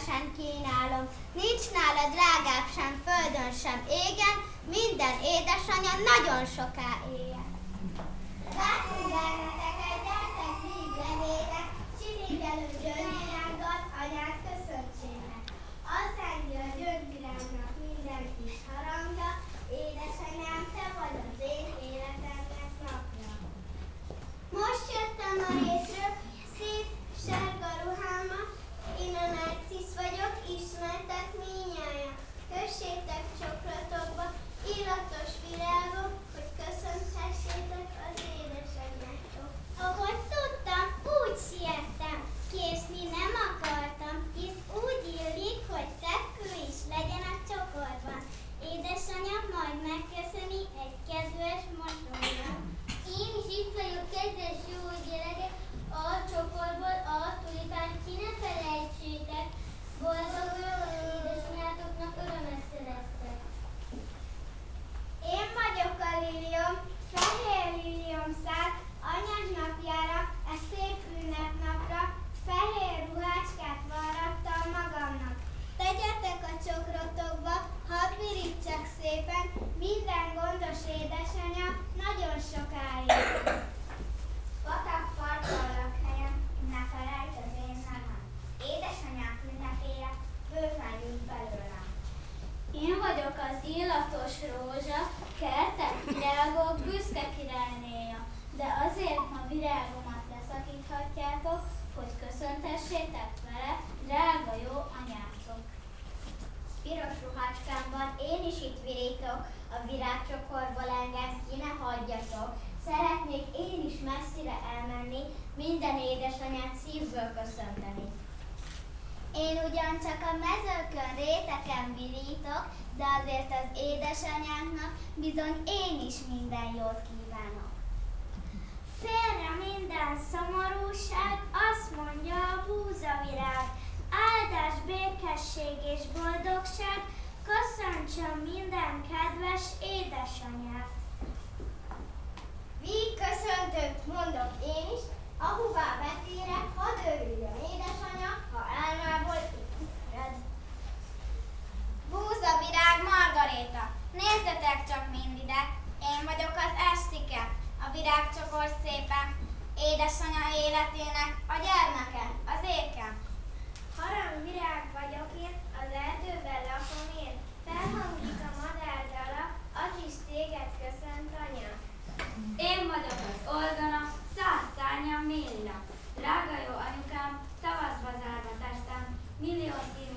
szívesen kínálom, nincs nála drágább sem földön sem égen, minden édesanyja nagyon soká éljen. Vártunk benneteket, gyertek víg levélek, csirigelő gyöngyvirággal anyát köszöntsének. Az engel a gyöngyvirágnak minden kis harangja, édesanyám, te vagy az én életemnek napja. Most jöttem a részről, szép sárga ruhámmal, én a Narcisz vagyok, ismertek minnyáján. Kössétek csokratokba, illatos virágok, hogy köszönhessétek az édesanyjátok. Ahogy tudtam, úgy siettem, késni nem akartam, hisz úgy illik, hogy szebb kő is legyen a csokorban. Édesanyám majd megköszöni egy kedves mosollyal. Én is itt vagyok, kedves jó gyerekek, a csokorból a tulipánt ki ne felejtsétek. Boldogul édesanyátoknak örömet szereztek. Én vagyok a liliom, fehér liliom szállt anyád napjára, e szép ünnepnapra, fehér ruhácskát varrattam magamnak. Tegyetek a csokrotokba, hadd virítsak szépen, minden gondos édesanya nagyon sokáig. Patak parkolnak helyen, ne felejtsd az én nevem. Édesanyák ünnepére bőfeljünk belőlem. Én vagyok az illatos rózsa, kertek, virágok, büszke királynéja, de azért ma virágomat leszakíthatjátok, hogy köszöntessétek vele, drága jó anyátok. Piros ruhácskámban én is itt virítok, a virágcsokorból engem ki ne hagyjatok. Szeretnék én is messzire elmenni, minden édesanyát szívből köszönteni. Én ugyancsak a mezőkön, réteken virítok, de azért az édesanyánknak bizony én is minden jót kívánok. Félre minden szomorúság, azt mondja a búzavirág, áldás, békesség és boldogság, köszöntsön minden kedves édesanyát. Víg köszöntőt mondok én is, ahová betérek, hadd örüljön édesanya, ha álmából ébred. Búzavirág Margaréta, nézzetek csak mind ide, én vagyok az Estike, a virágcsokor szépen, édesanya életének a gyermeke, az ékem. Harangvirág vagyok én, az erdőben lakom én, felhangzik a madárdala, az is téged köszönt anya. Én vagyok az Olgana, 100 szárnyam Milla. Drága jó anyukám, tavaszba zárva testem, millió szív